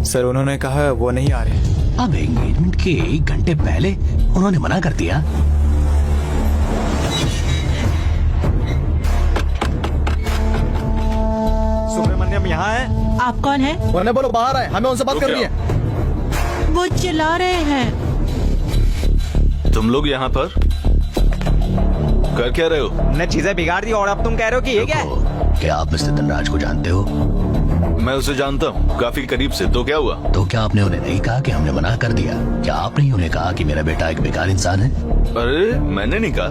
Sir उन्होंने कहा वो नहीं आ रहे। अब एंगेजमेंट के 1 घंटे पहले उन्होंने मना कर दिया। सुब्रमण्यम यहाँ है? आप कौन है? वरना बोलो बाहर आए, हमें उनसे बात करनी है। वो चिल्ला रहे हैं। तुम लोग यहाँ पर कर क्या रहे हो? ने चीजें बिगाड़ दी और अब तुम कह रहे हो कि ये क्या है? क्या आप मिस्टर धनराज को जानते हो? मैं उसे जानता हूँ काफी करीब से। तो क्या हुआ? तो क्या आपने उन्हें नहीं कहा कि हमने मना कर दिया? क्या आपने ही उन्हें कहा कि मेरा बेटा एक बेकार इंसान है? अरे मैंने नहीं कहा,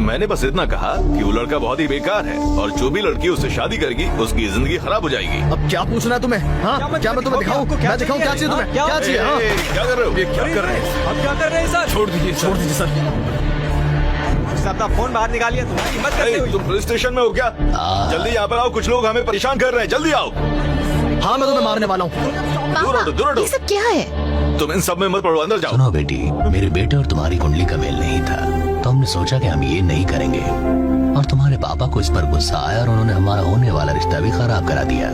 मैंने बस इतना कहा कि वो लड़का बहुत ही बेकार है और जो भी लड़की उससे शादी करेगी उसकी जिंदगी खराब हो जाएगी। अब क्या पूछना है तुम्हें? हाँ? क्या मैं तुम्हें दिखाऊं? मैं दिखाऊं क्या चाहिए तुम्हें? क्या चाहिए? हाँ? क्या कर रहे हो? क्या कर रहे हैं? अब क्या कर रहे हैं सर? छोड़ दीजिए सर। अपना फोन बाहर निकालिए, तुम्हारी हिम्मत कैसे हुई? तुम पुलिस स्टेशन में हो क्या? जल्दी यहाँ पर आओ, कुछ लोग हमें परेशान कर रहे हैं, जल्दी आओ। हाँ मैं तुम्हें मारने वाला हूँ। दूर हटो, दूर हटो। ये सब क्या है? तुम इन सब में मत पड़ो, अंदर जाओ। सुनो बेटी, मेरे बेटे और तुम्हारी कुंडली का मेल नहीं था, तो हमने सोचा कि हम ये नहीं करेंगे। और तुम्हारे पापा को इस पर गुस्सा आया और उन्होंने हमारा होने वाला रिश्ता भी खराब करा दिया।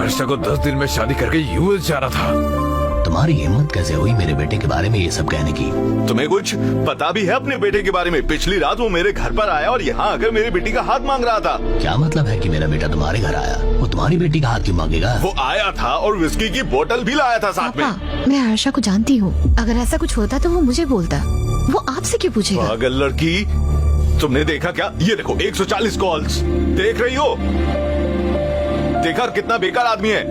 हर्षा को 10 दिन में शादी करके यूएस जाना था। तुम्हारी हिम्मत कैसे हुई मेरे बेटे के बारे में ये सब कहने की? तुम्हें कुछ पता भी है अपने बेटे के बारे में? पिछली रात वो मेरे घर पर आया और यहाँ आकर मेरी बेटी का हाथ मांग रहा था। क्या मतलब है कि मेरा बेटा तुम्हारे घर आया? वो तुम्हारी बेटी का हाथ क्यों मांगेगा? वो आया था और विस्की की बोतल भी लाया था साथ में। पापा, मैं हर्षा को जानती हूँ। अगर ऐसा कुछ होता तो वो मुझे बोलता। वो आपसे क्यों पूछेगा? पागल लड़की, तुमने देखा क्या? ये देखो 140 कॉल्स, देख रही हो? देखा कितना बेकार आदमी है?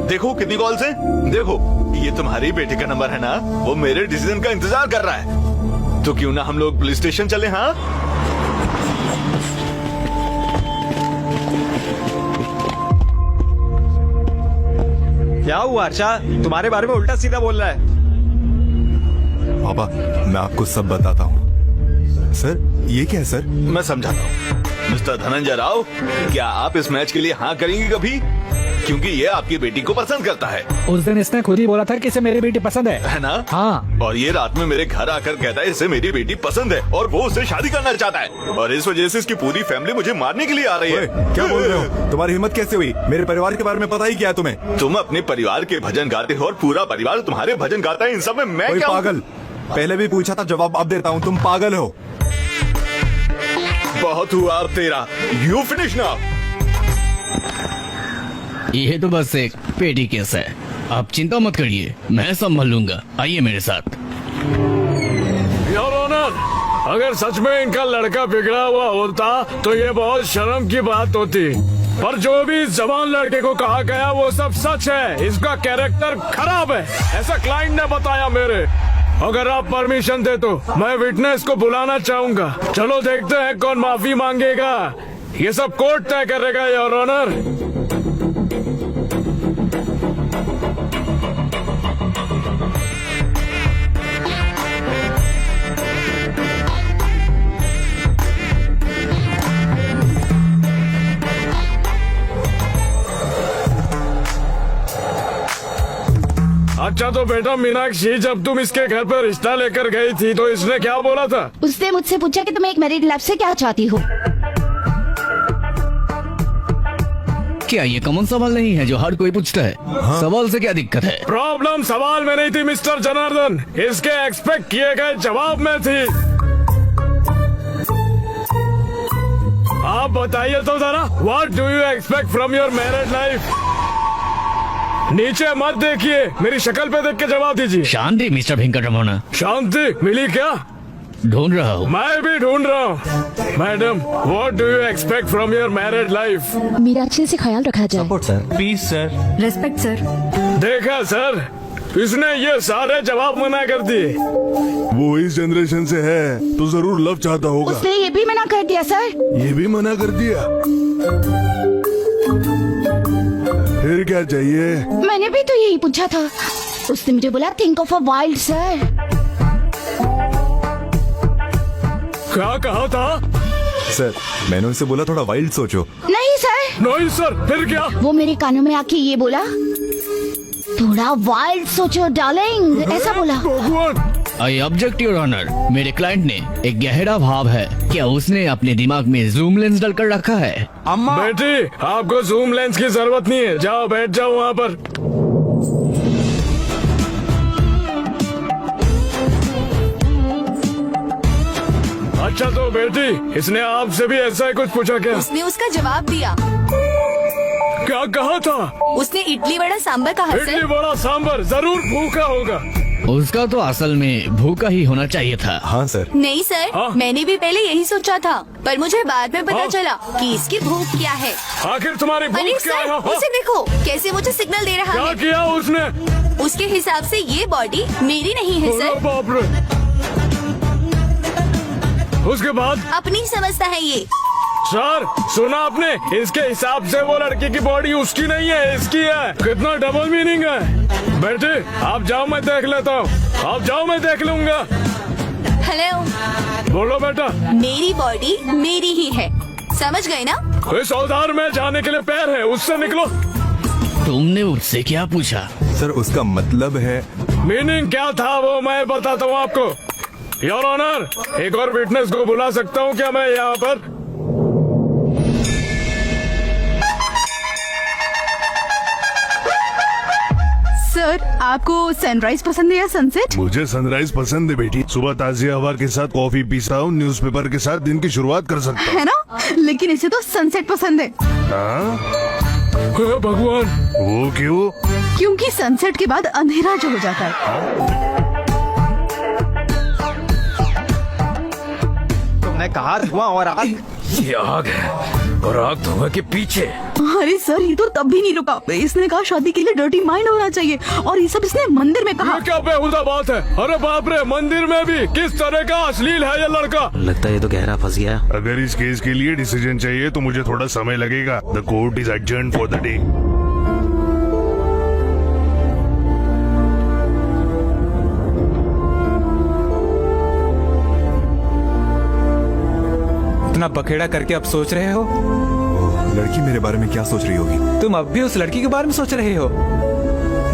देखो कितनी कॉल्स हैं? देखो ये तुम्हारी बेटे का नंबर है ना? वो मेरे डिसीजन का इंतजार कर रहा है। तो क्यों ना हम लोग पुलिस स्टेशन चले? हाँ क्या हुआ हर्षा? तुम्हारे बारे में उल्टा सीधा बोल रहा है। पापा मैं आपको सब बताता हूँ। सर ये क्या है सर? मैं समझाता हूँ। मिस्टर धनंजय राव, क्या आप इस मैच के लिए हाँ करेंगे कभी? क्योंकि ये आपकी बेटी को पसंद करता है। उस दिन इसने खुद ही बोला था कि इसे मेरी बेटी पसंद है ना? हाँ। और ये रात में मेरे घर आकर कहता है इसे मेरी बेटी पसंद है और वो उससे शादी करना चाहता है। और इस वजह से इसकी पूरी फैमिली मुझे मारने के लिए आ रही है। क्या बोल रहे हो? तुम्हारी हिम्मत कैसे हुई? मेरे परिवार के बारे में पता ही क्या है तुम्हें? तुम अपने परिवार के भजन गाते हो और पूरा परिवार तुम्हारे भजन गाता है। इन सब में मैं क्या हूँ? पागल। पहले भी पूछा था, जवाब अब देता हूँ। तुम पागल हो। बहुत हुआ अब तेरा। You finish now. ये तो बस एक पेटी केस है, आप चिंता मत करिए, मैं संभाल लूंगा। आइए मेरे साथ। योर ऑनर, अगर सच में इनका लड़का बिगड़ा हुआ होता तो ये बहुत शर्म की बात होती। पर जो भी इस जवान लड़के को कहा गया वो सब सच है। इसका कैरेक्टर खराब है, ऐसा क्लाइंट ने बताया मेरे। अगर आप परमिशन दे तो मैं विटनेस को बुलाना चाहूंगा। चलो देखते हैं कौन माफी मांगेगा। ये सब कोर्ट तय करेगा योर ऑनर। अच्छा तो बेटा मीनाक्षी, जब तुम इसके घर पर रिश्ता लेकर गई थी तो इसने क्या बोला था? उसने मुझसे पूछा कि तुम एक मैरिड लाइफ से क्या चाहती हो। क्या ये कॉमन सवाल नहीं है जो हर कोई पूछता है? हाँ? सवाल से क्या दिक्कत है? प्रॉब्लम सवाल में नहीं थी मिस्टर जनार्दन, इसके एक्सपेक्ट किए गए जवाब में थी। आप बताइए तो जरा, what do you expect from your married life? नीचे मत देखिए, मेरी शक्ल पे देख के जवाब दीजिए। शांति मिस्टर वेंकटरमण। शांति मिली क्या? ढूंढ रहा हूँ। मैं भी ढूंढ रहा हूँ। Madam, what do you expect from your married life? मेरा अच्छे से ख्याल रखा जाए। Support sir, please sir, respect sir. देखा सर, इसने ये सारे जवाब मना कर दिए। वो इस जनरेशन से है तो जरूर लव चाहता होगा। उसने ये भी मना कर दिया सर। ये भी मना कर दिया? फिर क्या चाहिए? मैंने भी तो यही पूछा था। उसने मुझे बोला think of a wild sir. क्या कहा था? सर मैंने उनसे बोला थोड़ा वाइल्ड सोचो। नहीं सर। नहीं सर, फिर क्या? वो मेरे कानों में आके ये बोला थोड़ा वाइल्ड सोचो डार्लिंग, ऐसा बोला। भगवान! आई ऑब्जेक्ट योर ऑनर, मेरे क्लाइंट ने एक गहरा भाव है। क्या उसने अपने दिमाग में जूम लेंस डालकर रखा है? अम्मा बेटी, आपको जूम लेंस की जरूरत नहीं है, जाओ बैठ जाओ वहाँ पर। अच्छा तो बेटी, इसने आपसे भी ऐसा ही कुछ पूछा क्या? उसने उसका जवाब दिया। क्या कहा था? उसने इडली वड़ा सांबर कहा इडली सर। बड़ा सांबर, जरूर भूखा होगा। उसका तो असल में भूखा ही होना चाहिए था। हाँ सर। नहीं सर, हाँ? मैंने भी पहले यही सोचा था, पर मुझे बाद में पता हाँ? चला कि इसकी भूख क्या है। आखिर तुम्हारी अरे भूख क्या सर, है? उसे देखो कैसे मुझे सिग्नल दे रहा क्या है। किया उसने? उसके हिसाब से ये बॉडी मेरी नहीं है अरे सर, बाप रे। उसके बाद अपनी समझता है ये। सर सुना आपने, इसके हिसाब से वो लड़की की बॉडी उसकी नहीं है, इसकी है। कितना डबल मीनिंग है। बेटे आप जाओ, मैं देख लेता हूँ। आप जाओ, मैं देख लूंगा। हेलो, बोलो बेटा। मेरी बॉडी मेरी ही है, समझ गए ना? इस औजार में जाने के लिए पैर है, उससे निकलो। तुमने उससे क्या पूछा? सर उसका मतलब है। मीनिंग क्या था वो मैं बताता हूँ आपको। योर ऑनर, एक और विटनेस को बुला सकता हूँ क्या मैं यहाँ पर? सर, आपको सनराइज पसंद है या सनसेट? मुझे सनराइज पसंद है बेटी। सुबह ताजी हवा के साथ कॉफी पीता हूँ, न्यूज़पेपर के साथ दिन की शुरुआत कर सकता हूँ। है ना? लेकिन इसे तो सनसेट पसंद है। हाँ? हे भगवान, वो क्यों? क्योंकि सनसेट के बाद अंधेरा जो हो जाता है। तुमने कहा धुआं और आग। ये आग है और आग धुआं के पीछे। अरे सर, ये तो तब भी नहीं रुका। इसने कहा शादी के लिए डर्टी माइंड होना चाहिए, और ये सब इसने मंदिर में कहा। ये क्या बेहुदा बात है? अरे बाप रे, मंदिर में भी? किस तरह का अश्लील है ये लड़का। लगता है ये तो गहरा फंस गया। अगर इस केस के लिए डिसीजन चाहिए तो मुझे थोड़ा समय लगेगा। The court is adjourn for the day. इतना बखेड़ा करके अब सोच रहे हो? लड़की मेरे बारे में क्या सोच रही होगी? तुम अब भी उस लड़की के बारे में सोच रहे हो?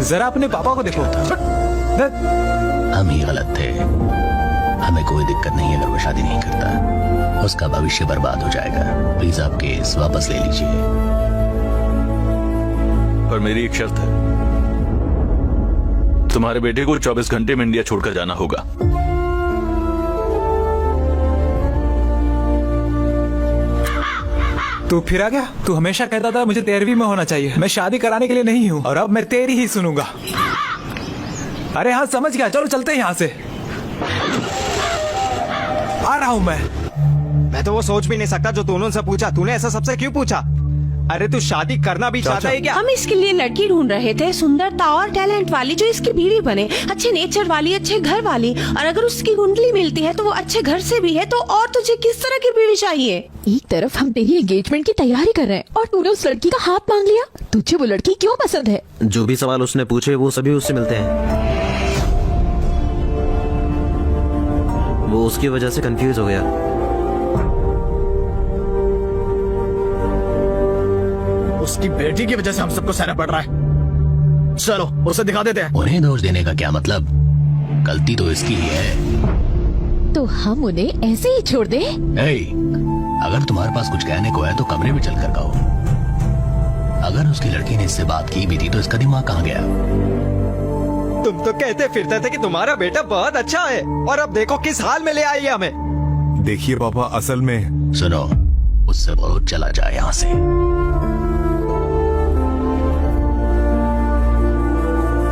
जरा अपने पापा को देखो। हम ही गलत थे। हमें कोई दिक्कत नहीं अगर वो शादी नहीं करता। उसका भविष्य बर्बाद हो जाएगा। प्लीज आप केस वापस ले लीजिए। पर मेरी एक शर्त है, तुम्हारे बेटे को 24 घंटे में इंडिया छोड़कर जाना होगा। तू फिर आ गया? तू हमेशा कहता था मुझे 13वीं में होना चाहिए। मैं शादी कराने के लिए नहीं हूँ, और अब मैं तेरी ही सुनूंगा। अरे हाँ, समझ गया। चलो चलते हैं यहाँ से। आ रहा हूँ मैं तो वो सोच भी नहीं सकता जो तूने उनसे पूछा। तूने ऐसा सबसे क्यों पूछा? अरे तू शादी करना भी चाहता है क्या? हम इसके लिए लड़की ढूंढ रहे थे, सुंदरता और टैलेंट वाली, जो इसकी बीवी बने, अच्छे नेचर वाली, अच्छे घर वाली। और अगर उसकी कुंडली मिलती है तो वो अच्छे घर से भी है, तो और तुझे किस तरह की बीवी चाहिए? एक तरफ हम तेरी एंगेजमेंट की तैयारी कर रहे हैं और तूने उस लड़की का हाथ मांग लिया। तुझे वो लड़की क्यों पसंद है? जो भी सवाल उसने पूछे वो सभी उससे मिलते हैं। वो उसकी वजह से कंफ्यूज हो गया। उसकी बेटी की वजह से हम सबको सहना पड़ रहा है। चलो उसे दिखा देते हैं। उन्हें दोष देने का क्या मतलब? गलती तो इसकी ही है। तो हम उन्हें ऐसे ही छोड़ दें? अगर तुम्हारे पास कुछ कहने को है तो कमरे में चलकर कहो। अगर उसकी लड़की ने इससे बात की भी थी तो इसका दिमाग कहाँ गया? तुम तो कहते फिरते थे कि तुम्हारा बेटा बहुत अच्छा है, और अब देखो किस हाल में ले आई है हमें। देखिए पापा, असल में सुनो, उससे बोलो चला जाए यहाँ से।